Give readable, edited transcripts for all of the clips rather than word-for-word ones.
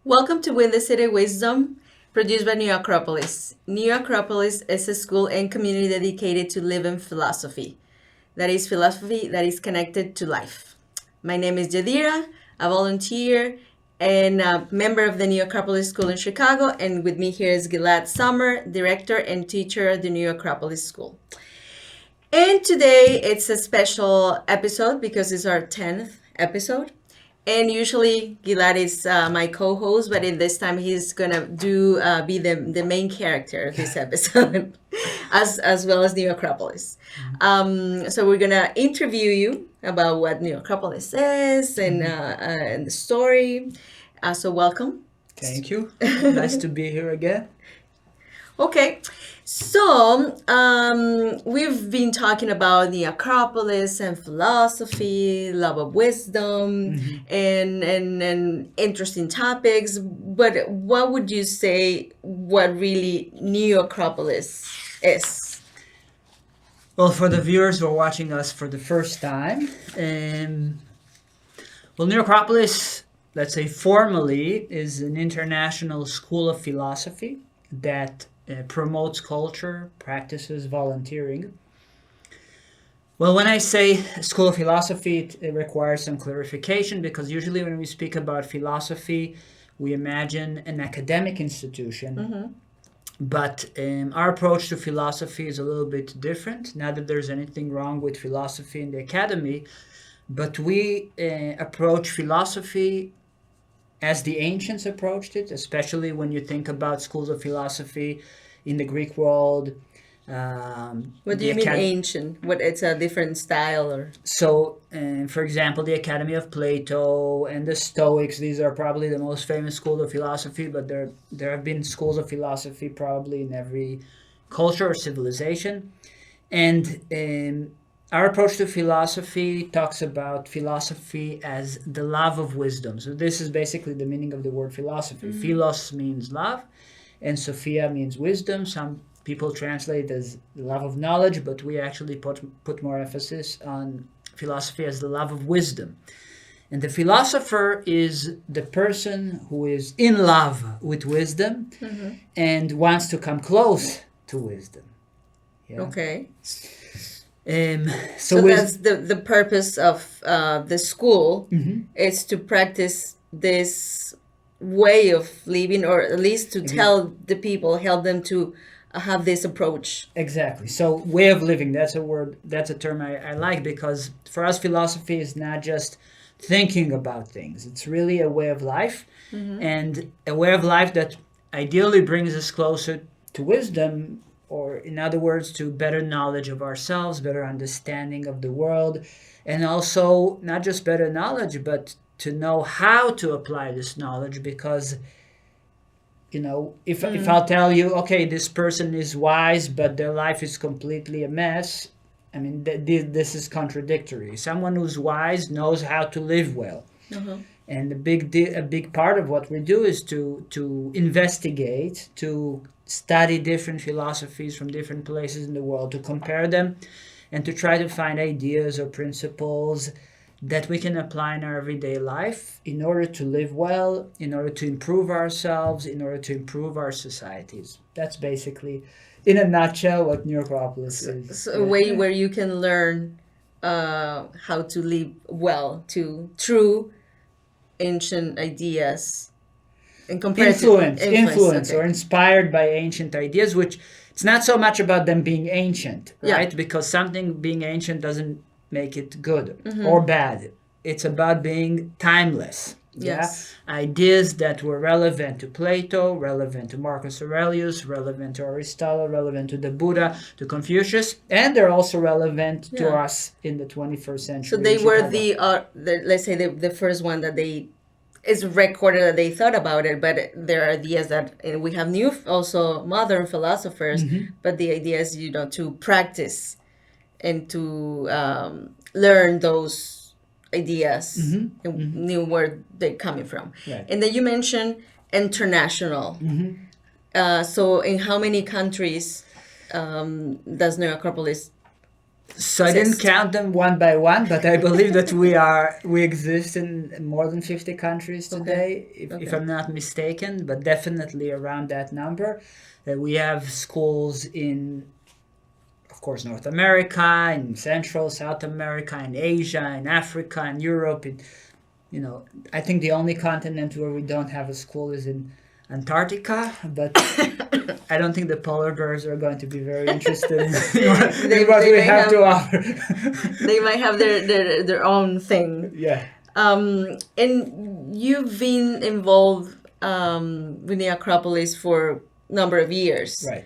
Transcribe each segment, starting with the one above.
Welcome to Win the City Wisdom, produced by New Acropolis. New Acropolis is a school and community dedicated to living philosophy. That is philosophy that is connected to life. My name is Yadira, a volunteer and a member of the New Acropolis School in Chicago, and with me here is Gilad Sommer, director and teacher at the New Acropolis School. And today it's a special episode because it's our 10th episode. And usually Gilad is my co-host, but in this time he's gonna be the main character of this episode, as well as New Acropolis. So we're gonna interview you about what New Acropolis is and the story. So welcome. Thank you. Nice to be here again. Okay, so we've been talking about the Acropolis and philosophy, love of wisdom, and interesting topics. But what would you say what really New Acropolis is? Well, for the viewers who are watching us for the first time, New Acropolis, let's say formally, is an international school of philosophy that promotes culture, practices volunteering. Well, when I say School of Philosophy, it requires some clarification because usually when we speak about philosophy, we imagine an academic institution. But our approach to philosophy is a little bit different. Not that there's anything wrong with philosophy in the academy, but we approach philosophy as the ancients approached it, especially when you think about schools of philosophy in the Greek world. What do you mean ancient? What, it's a different style or? So, for example, the Academy of Plato and the Stoics, these are probably the most famous schools of philosophy, but there have been schools of philosophy probably in every culture or civilization. And our approach to philosophy talks about philosophy as the love of wisdom. So this is basically the meaning of the word philosophy. Philos means love, and Sophia means wisdom. Some people translate as the love of knowledge, but we actually put more emphasis on philosophy as the love of wisdom. And the philosopher is the person who is in love with wisdom and wants to come close to wisdom. Yeah? Okay. So that's the purpose of the school is to practice this way of living, or at least to tell the people, help them to have this approach. Exactly. So way of living, that's a term I like, because for us philosophy is not just thinking about things. It's really a way of life, and a way of life that ideally brings us closer to wisdom, or in other words, to better knowledge of ourselves, better understanding of the world, and also not just better knowledge, but to know how to apply this knowledge. Because, if I'll tell you, okay, this person is wise, but their life is completely a mess, I mean, this is contradictory. Someone who's wise knows how to live well. And a big part of what we do is to investigate, to study different philosophies from different places in the world, to compare them, and to try to find ideas or principles that we can apply in our everyday life in order to live well, in order to improve ourselves, in order to improve our societies. That's basically, in a nutshell, what New Acropolis is. So a way where you can learn how to live well to true ancient ideas and influence or inspired by ancient ideas, which it's not so much about them being ancient, right? Because something being ancient doesn't make it good or bad. It's about being timeless. Yes. Ideas that were relevant to Plato, relevant to Marcus Aurelius, relevant to Aristotle, relevant to the Buddha, to Confucius, and they're also relevant to us in the 21st century. So they were the let's say the first one that it's recorded that they thought about it, but there are ideas that we have new, also modern philosophers, but the idea is, to practice and to learn those ideas and knew where they're coming from. Right. And then you mentioned international. So in how many countries does New Acropolis So I didn't exist? count them one by one, but I believe that we exist in more than 50 countries today, if I'm not mistaken, but definitely around that number. We have schools in, of course, North America, in Central, South America, in Asia, in Africa, in Europe. I think the only continent where we don't have a school is in Antarctica, but I don't think the polar bears are going to be very interested in what we have to offer. They might have their own thing. Yeah. And you've been involved with the Acropolis for a number of years. Right.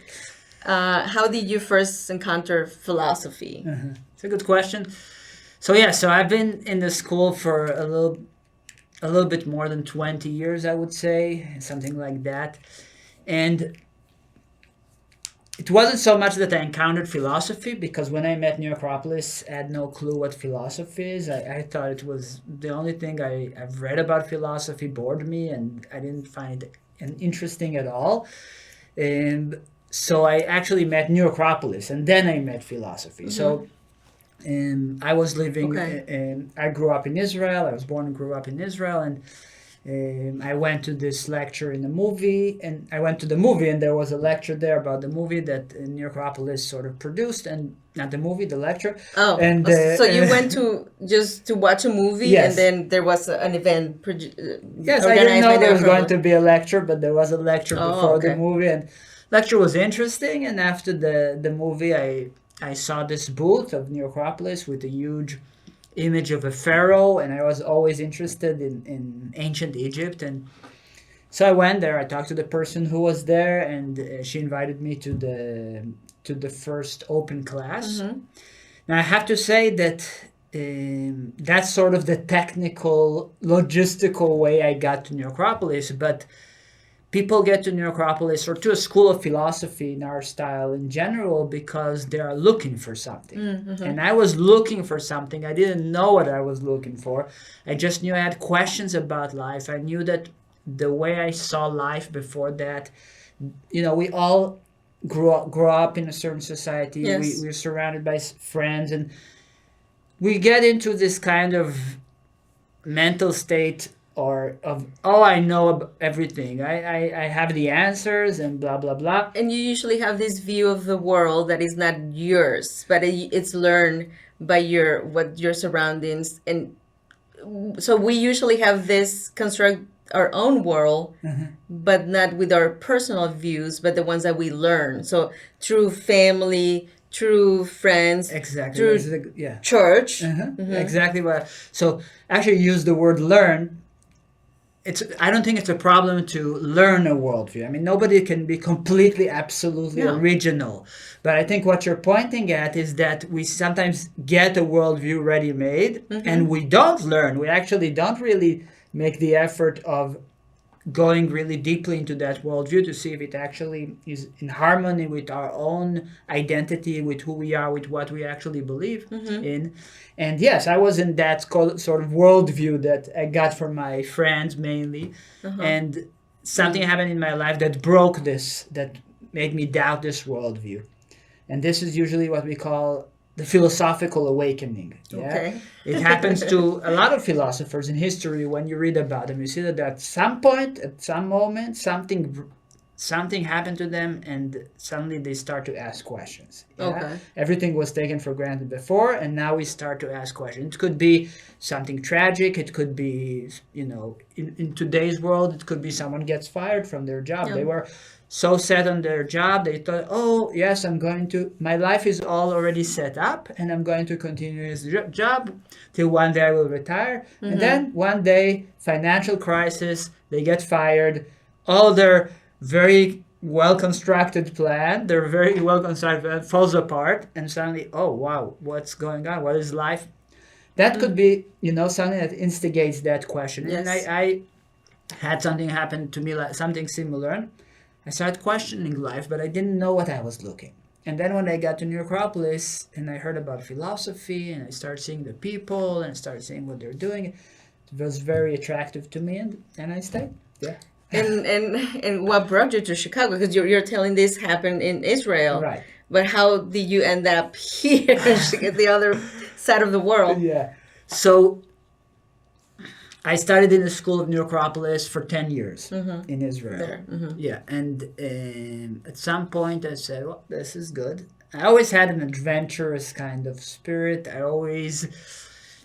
How did you first encounter philosophy? It's a good question. So I've been in the school for a little bit more than 20 years, I would say, something like that. And it wasn't so much that I encountered philosophy, because when I met New Acropolis, I had no clue what philosophy is. I thought it was the only thing I've read about philosophy bored me, and I didn't find it interesting at all. And so I actually met New Acropolis, and then I met philosophy. So I was living, I grew up in Israel. I was born and grew up in Israel, and I went to this lecture in the movie, and there was a lecture there about the movie that New Acropolis sort of produced, and not the movie, the lecture. Oh, and so you went to just to watch a movie, Yes. and then there was an event. Yes, I didn't know there was going to be a lecture, but there was a lecture before the movie, and lecture was interesting. And after the movie, I saw this booth of New Acropolis with a huge image of a pharaoh, and I was always interested in ancient Egypt, and so I went there. I talked to the person who was there, and she invited me to the first open class. Now I have to say that that's sort of the technical, logistical way I got to New Acropolis, but people get to New Acropolis or to a school of philosophy in our style in general because they are looking for something. And I was looking for something. I didn't know what I was looking for. I just knew I had questions about life. I knew that the way I saw life before that, we all grow up in a certain society. Yes. We're surrounded by friends, and we get into this kind of mental state I know everything. I have the answers and blah blah blah. And you usually have this view of the world that is not yours, but it's learned by your surroundings. And so we usually have this construct our own world, but not with our personal views, but the ones that we learn. So through family, through friends, Exactly. through church. Exactly. So actually use the word learn. I don't think it's a problem to learn a worldview. I mean, nobody can be completely, absolutely original. But I think what you're pointing at is that we sometimes get a worldview ready-made, and we don't learn. We actually don't really make the effort of going really deeply into that worldview to see if it actually is in harmony with our own identity, with who we are, with what we actually believe in. And yes, I was in that sort of worldview that I got from my friends mainly. And something happened in my life that broke this, that made me doubt this worldview. And this is usually what we call the philosophical awakening. It happens to a lot of philosophers in history. When you read about them, you see that at some point, at some moment, something happened to them, and suddenly they start to ask questions. Everything was taken for granted before, and now we start to ask questions. It could be something tragic. It could be, in today's world, it could be someone gets fired from their job. They were so set on their job, they thought, yes, my life is all already set up, and I'm going to continue this job till one day I will retire. And then one day, financial crisis, they get fired. All their very well-constructed plan, falls apart, and suddenly, oh, wow, what's going on? What is life? That could be, something that instigates that question. Yes. And I had something happen to me, like something similar. I started questioning life, but I didn't know what I was looking. And then when I got to New Acropolis and I heard about philosophy and I started seeing the people and I started seeing what they're doing, it was very attractive to me, and I stayed. Yeah. And what brought you to Chicago? Because you're telling this happened in Israel, Right. but how did you end up here, the other side of the world? Yeah. So I studied in the school of New Acropolis for 10 years in Israel. There. Yeah, and at some point I said, well, this is good. I always had an adventurous kind of spirit. I always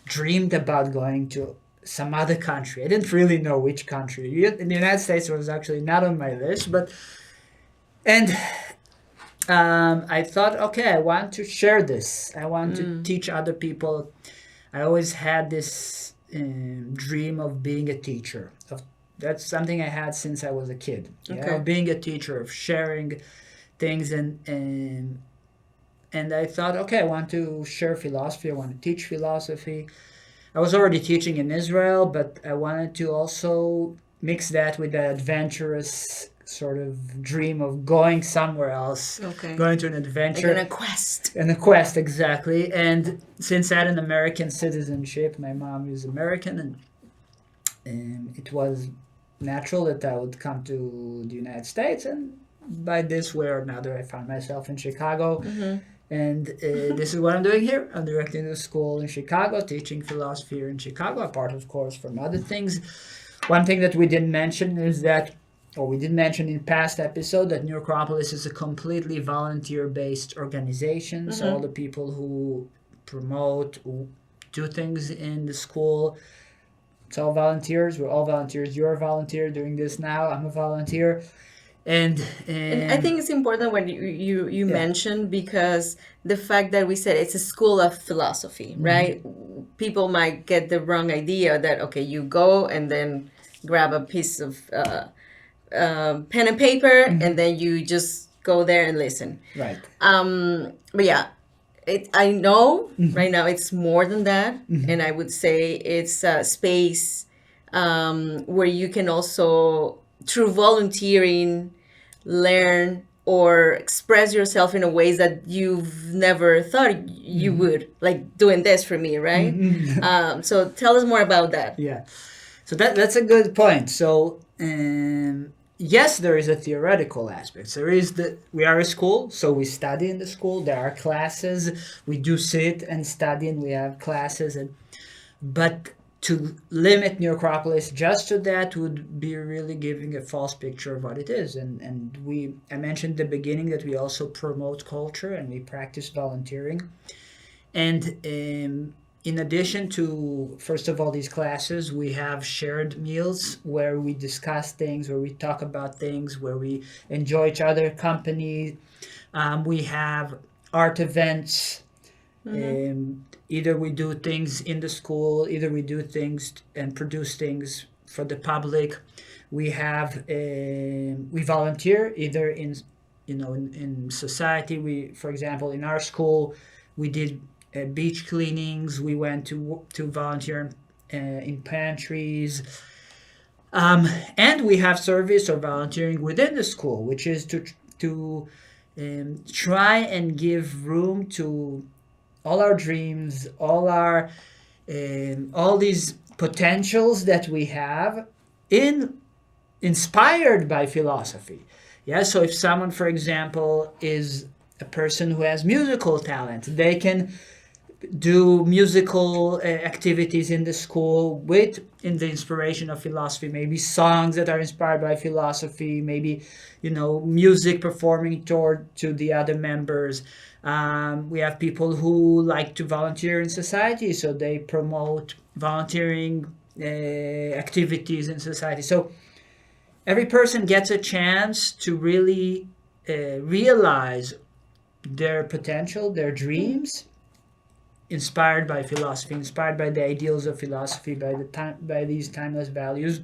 dreamed about going to some other country. I didn't really know which country. In the United States, it was actually not on my list, and I thought, okay, I want to share this. I want to teach other people. I always had this dream of being a teacher. That's something I had since I was a kid. Okay. Of being a teacher, of sharing things, and I thought, okay, I want to share philosophy. I want to teach philosophy. I was already teaching in Israel, but I wanted to also mix that with the adventurous sort of dream of going somewhere else, going to an adventure. Like on a quest. And a quest, exactly. And since I had an American citizenship, my mom is American, and it was natural that I would come to the United States. And by this way or another, I found myself in Chicago. And this is what I'm doing here. I'm directing a school in Chicago, teaching philosophy here in Chicago, apart, of course, from other things. One thing that we didn't mention is that, or we did mention in past episode, that New Acropolis is a completely volunteer-based organization. So all the people who promote, who do things in the school, it's all volunteers. We're all volunteers. You're a volunteer doing this now. I'm a volunteer. And I think it's important when you mentioned, because the fact that we said it's a school of philosophy, right? People might get the wrong idea that, okay, you go and then grab a piece of pen and paper and then you just go there and listen. Right. But yeah, I know right now it's more than that. And I would say it's a space where you can also, through volunteering, learn or express yourself in a ways that you've never thought you would, like doing this for me, right? So tell us more about that. Yeah. So that's a good point. So yes, there is a theoretical aspect. We are a school, so we study in the school. There are classes. We do sit and study, and we have classes. But to limit New Acropolis just to that would be really giving a false picture of what it is. And I mentioned at the beginning that we also promote culture and we practice volunteering. And in addition to, first of all, these classes, we have shared meals where we discuss things, where we talk about things, where we enjoy each other's company. We have art events. Either we do things in the school, either we do things and produce things for the public. We volunteer either in society. For example, in our school, we did beach cleanings. We went to volunteer in pantries, and we have service or volunteering within the school, which is to try and give room to all our dreams, all these potentials that we have inspired by philosophy. Yeah, so if someone, for example, is a person who has musical talent, they can do musical activities in the school in the inspiration of philosophy, maybe songs that are inspired by philosophy, maybe music performing to the other members. We have people who like to volunteer in society, so they promote volunteering activities in society. So every person gets a chance to really realize their potential, their dreams, inspired by philosophy, inspired by the ideals of philosophy, by these timeless values.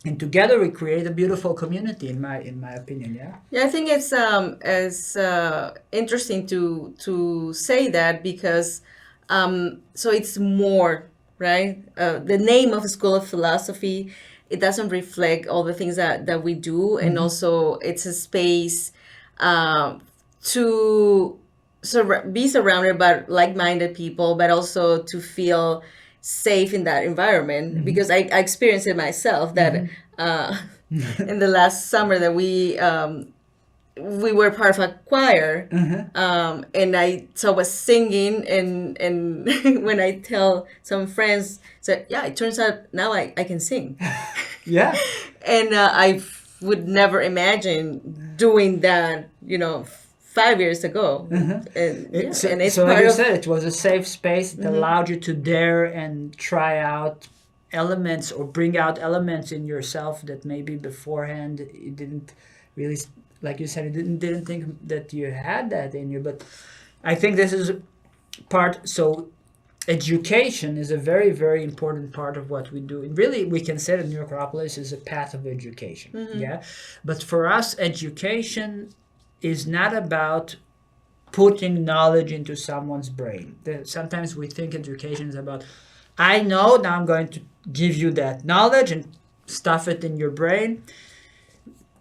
And together we create a beautiful community, in my opinion. Yeah, I think it's interesting to say that, because so it's more, right? The name of a school of philosophy, it doesn't reflect all the things that we do, and also it's a space to be surrounded by like-minded people, but also to feel safe in that environment, because I experienced it myself that in the last summer that we were part of a choir, and I was singing, and when I tell some friends, so yeah, it turns out now I can sing. Yeah. And I would never imagine doing that, 5 years ago. And and it's So like part you of said, it was a safe space. It allowed you to dare and try out elements or bring out elements in yourself that maybe beforehand you didn't really, like you said, you didn't think that you had that in you. But I think this is part. So education is a very, very important part of what we do. And really, we can say that New Acropolis is a path of education. Yeah. But for us, education is not about putting knowledge into someone's brain. Sometimes we think education is about, I know, now I'm going to give you that knowledge and stuff it in your brain.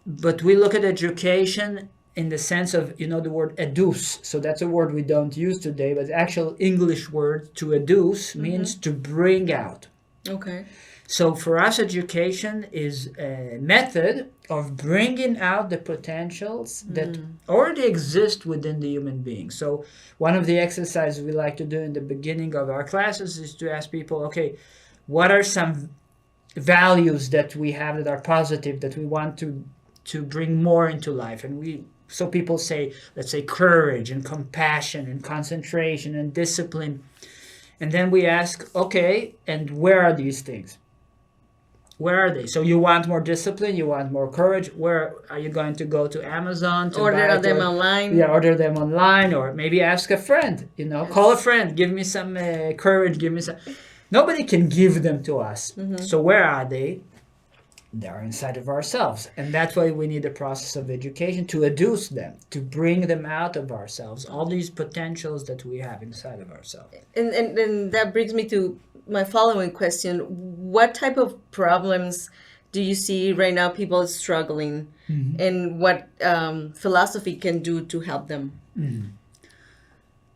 But we look at education in the sense of, the word educe. So that's a word we don't use today, but the actual English word to educe means to bring out. Okay. So for us, education is a method of bringing out the potentials that already exist within the human being. So one of the exercises we like to do in the beginning of our classes is to ask people, okay, what are some values that we have that are positive, that we want to bring more into life? And so people say, let's say, courage and compassion and concentration and discipline. And then we ask, okay, and where are these things? Where are they? So you want more discipline, you want more courage. Where are you going to go to Amazon to Order buy them online. Yeah, order them online, or maybe ask a friend. Call a friend. Give me some courage. Give me some. Nobody can give them to us. So where are they? They are inside of ourselves, and that's why we need a process of education to educe them, to bring them out of ourselves. All these potentials that we have inside of ourselves. And that brings me to my following question. What type of problems do you see right now people struggling, and what philosophy can do to help them?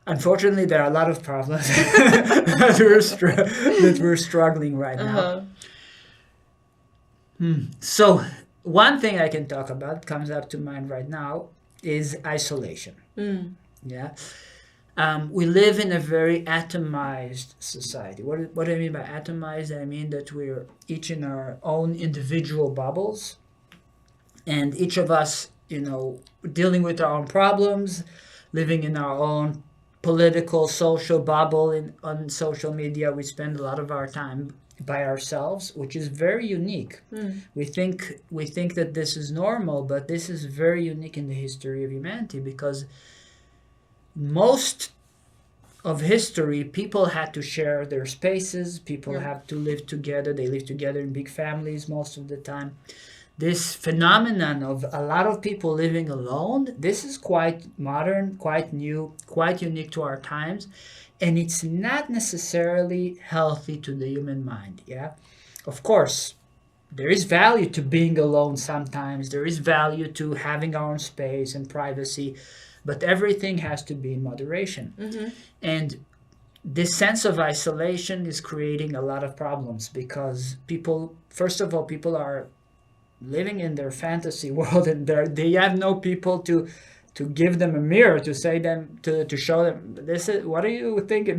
Unfortunately, there are a lot of problems that we're struggling right now. So one thing I can talk about, comes up to mind right now, is isolation. Yeah. We live in a very atomized society. What do I mean by atomized? I mean that we're each in our own individual bubbles, and each of us, dealing with our own problems, living in our own political, social bubble. On social media, we spend a lot of our time by ourselves, which is very unique. We think that this is normal, but this is very unique in the history of humanity, because most of history, people had to share their spaces, people have to live together, they live together in big families most of the time. This phenomenon of a lot of people living alone, this is quite modern, quite new, quite unique to our times, and it's not necessarily healthy to the human mind. Yeah, of course, there is value to being alone sometimes, there is value to having our own space and privacy, but everything has to be in moderation. And this sense of isolation is creating a lot of problems, because people, first of all, people are living in their fantasy world, and they have no people to give them a mirror, to say them, to show them, this is, what are you thinking?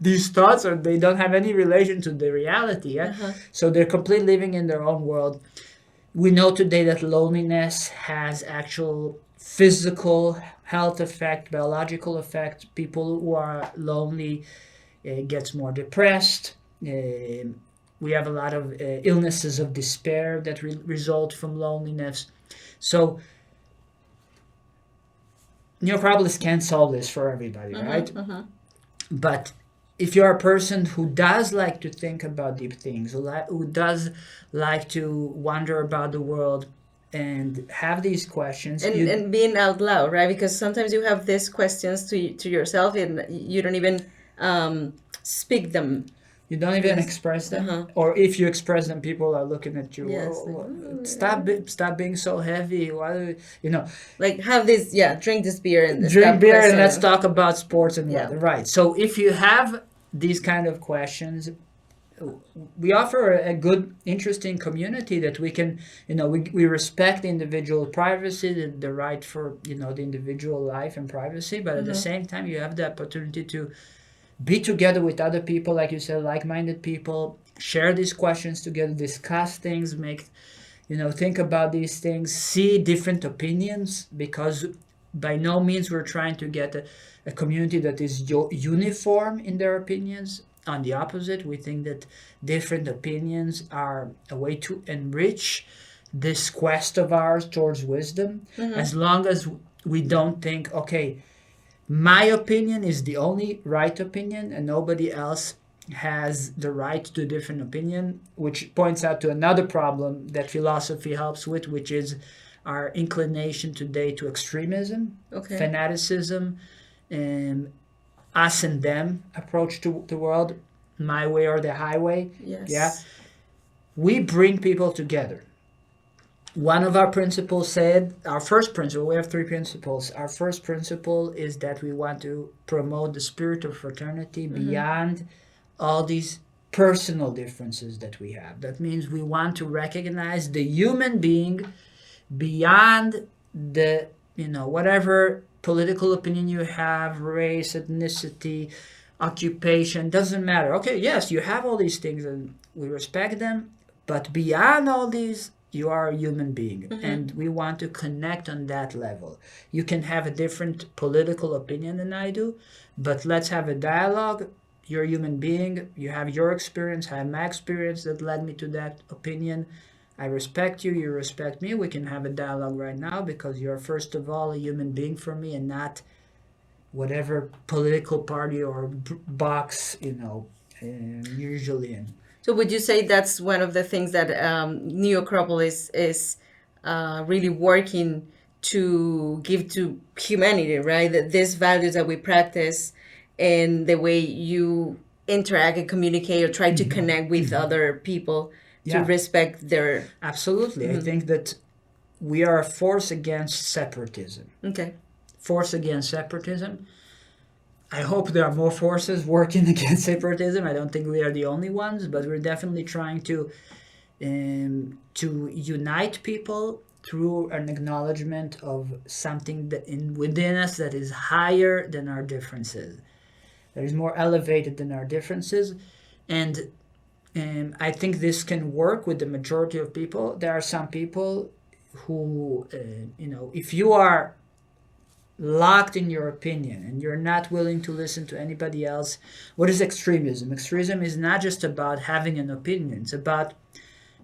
These thoughts, or they don't have any relation to the reality. Yeah? So they're completely living in their own world. We know today that loneliness has actual physical health effect, biological effect. People who are lonely gets more depressed. We have a lot of illnesses of despair that result from loneliness. So New Acropolis can't solve this for everybody, right? But if you're a person who does like to think about deep things, who does like to wonder about the world and have these questions, and being out loud, right? Because sometimes you have these questions to yourself, and you don't even speak them. You don't even Yes. express them, Uh-huh. or if you express them, people are looking at you. Yes, "Oh, like, stop being so heavy. Why do you know? like have this, yeah, drink this beer and Drink stop beer and let's questioning. talk about sports and Yeah. weather." Right. So if you have these kind of questions, we offer a good, interesting community that we can, we respect individual privacy, the right for, the individual life and privacy, but at the same time, you have the opportunity to be together with other people, like you said, like-minded people, share these questions together, discuss things, think about these things, see different opinions, because by no means we're trying to get a community that is uniform in their opinions. On the opposite, we think that different opinions are a way to enrich this quest of ours towards wisdom, as long as we don't think, okay, my opinion is the only right opinion and nobody else has the right to a different opinion, which points out to another problem that philosophy helps with, which is our inclination today to extremism, Okay. fanaticism, and us and them approach to the world, my way or the highway. Yes. Yeah. We bring people together. One of our principles said, our first principle, we have three principles. Our first principle is that we want to promote the spirit of fraternity beyond all these personal differences that we have. That means we want to recognize the human being beyond the, whatever political opinion you have, race, ethnicity, occupation, doesn't matter. Okay, yes, you have all these things and we respect them, but beyond all these, you are a human being, and we want to connect on that level. You can have a different political opinion than I do, but let's have a dialogue. You're a human being. You have your experience. I have my experience that led me to that opinion. I respect you. You respect me. We can have a dialogue right now because you're, first of all, a human being for me and not whatever political party or box, you're usually in. So would you say that's one of the things that New Acropolis is really working to give to humanity, right? That these values that we practice and the way you interact and communicate or try to connect with other people to Yeah. respect their... Absolutely. I think that we are a force against separatism. Okay. Force against separatism. I hope there are more forces working against separatism. I don't think we are the only ones, but we're definitely trying to unite people through an acknowledgement of something that within us that is higher than our differences, that is more elevated than our differences, and I think this can work with the majority of people. There are some people who, if you are locked in your opinion and you're not willing to listen to anybody else. What is extremism? Extremism is not just about having an opinion. It's about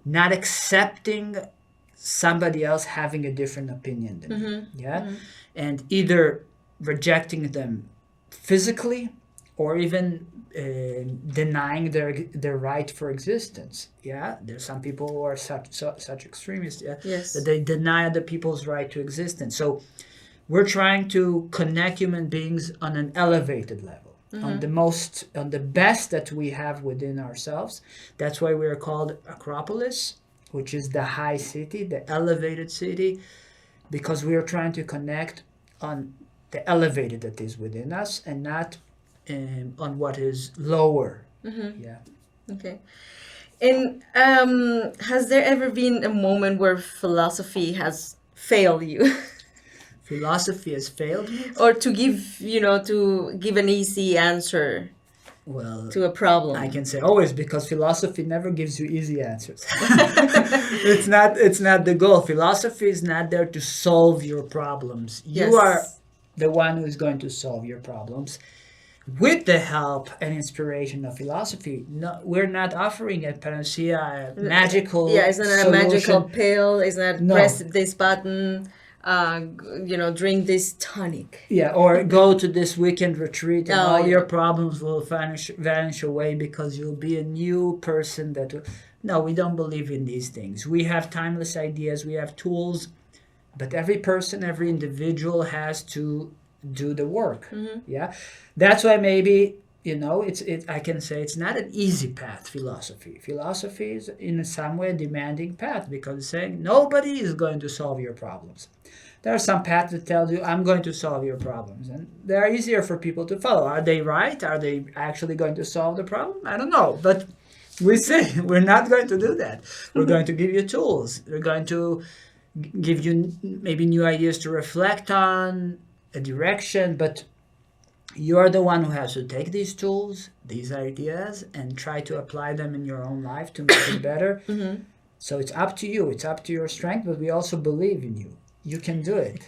not accepting somebody else having a different opinion than you. Yeah? And either rejecting them physically or even denying their right for existence. Yeah, there's some people who are such extremists. Yeah, Yes. that they deny other people's right to existence. So we're trying to connect human beings on an elevated level, on the best that we have within ourselves. That's why we are called Acropolis, which is the high city, the elevated city, because we are trying to connect on the elevated that is within us and not on what is lower. Yeah. Okay. And has there ever been a moment where philosophy has failed you? Philosophy has failed me? Or to give an easy answer Well, to a problem? I can say always, because philosophy never gives you easy answers. It's not the goal. Philosophy is not there to solve your problems. Yes. You are the one who is going to solve your problems with the help and inspiration of philosophy. No, we're not offering a panacea, a magical it's not solution. a magical pill. It's not No. press this button, drink this tonic. Yeah, or go to this weekend retreat and all yeah. your problems will vanish away because you'll be a new person No, we don't believe in these things. We have timeless ideas, we have tools, but every person, every individual has to do the work. Yeah, that's why maybe I can say it's not an easy path. Philosophy is in some way a demanding path, because it's saying nobody is going to solve your problems. There are some paths that tell you, I'm going to solve your problems, and they are easier for people to follow. Are they right? Are they actually going to solve the problem? I don't know, but we say we're not going to do that. We're going to give you tools. We're going to give you maybe new ideas to reflect on, a direction, but you're the one who has to take these tools, these ideas, and try to apply them in your own life to make it better. So it's up to you. It's up to your strength, but we also believe in you. You can do it.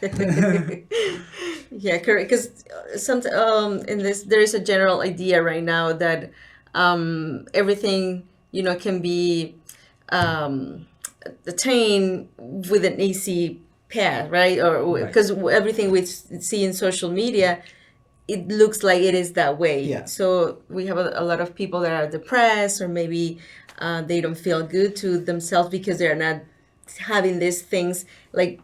Yeah, correct. Because in this, there is a general idea right now that everything can be attained with an easy path, right? Or because everything we see in social media, it looks like it is that way. Yeah. So we have a lot of people that are depressed, or maybe they don't feel good to themselves because they're not having these things like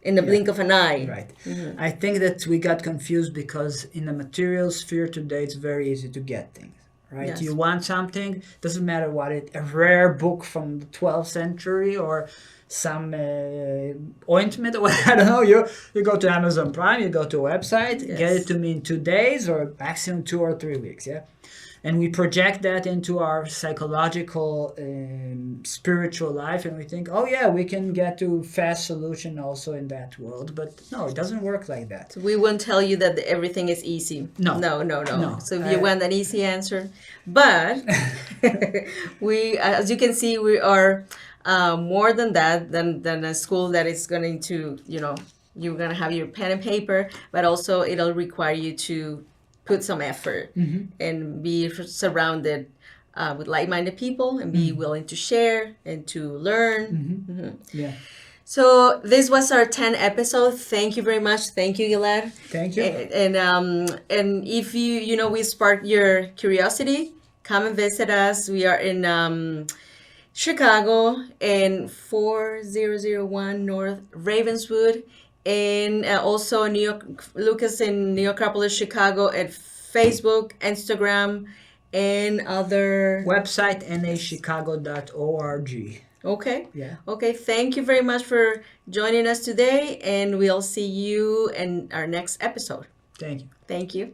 in the blink of an eye. Right. I think that we got confused because in the material sphere today, it's very easy to get things. Right? Yes. You want something, doesn't matter what a rare book from the 12th century or some ointment or I don't know. You go to Amazon Prime, you go to a website, get it to me in 2 days or maximum 2 or 3 weeks. Yeah. And we project that into our psychological, spiritual life, and we think, oh yeah, we can get to fast solution also in that world. But no, it doesn't work like that. So we won't tell you that everything is easy. No. So if you want an easy answer, but we, as you can see, we are more than that, than a school that is going to, you're going to have your pen and paper, but also it'll require you to put some effort and be surrounded with like-minded people and be willing to share and to learn. Yeah. So this was our 10th episode. Thank you very much. Thank you, Gilad. Thank you. And if we sparked your curiosity, come and visit us. We are in Chicago in 4001 North Ravenswood. And also New York, Lucas in New Acropolis, Chicago, at Facebook, Instagram, and other website nachicago.org. Okay. Yeah. Okay. Thank you very much for joining us today, and we'll see you in our next episode. Thank you. Thank you.